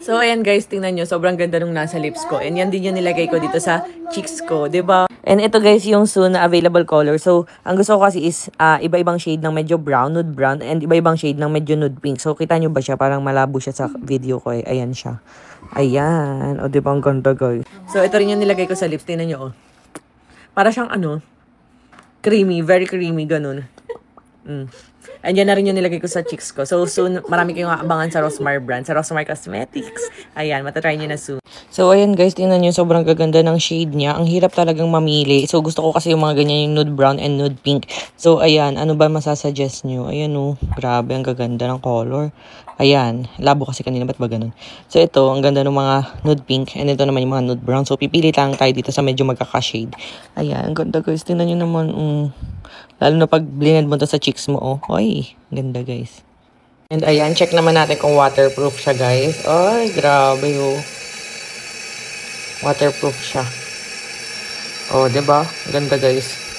So, ayan guys, tingnan nyo. Sobrang ganda nung nasa lips ko. And yan din yung nilagay ko dito sa cheeks ko. Diba? And ito guys, yung soon na available color. So, ang gusto ko kasi is iba-ibang shade ng medyo brown, nude brown. And iba-ibang shade ng medyo nude pink. So, kita nyo ba siya? Parang malabo siya sa video ko eh. Ayan siya. Ayan. O, diba? Ang ganda guys. So, ito rin yung nilagay ko sa lips. Tingnan nyo, oh. Para siyang creamy. Very creamy. Ganun. And yan na rin yung nilagay ko sa cheeks ko. So, soon, marami kayong abangan sa Rosmar brand, sa Rosmar Cosmetics. Ayan, matatry nyo na soon. So, ayan guys, tingnan nyo, sobrang gaganda ng shade niya. Ang hirap talagang mamili. So, gusto ko kasi yung mga ganyan, yung nude brown and nude pink. So, ayan, ano ba masasuggest nyo? Ayan grabe, ang gaganda ng color. Ayan, labo kasi kanina, ba't ba ganun? So, ito, ang ganda ng mga nude pink. And ito naman yung mga nude brown. So, pipili lang tayo dito sa medyo magkaka-shade. Ayan, ang ganda guys, tingnan nyo naman, lalo na pag blended mo to sa cheeks mo, oh. Oy, ganda guys. And ayan, check naman natin kung waterproof siya guys. Ay, grabe oh. Waterproof siya. Oh, diba? Ganda guys.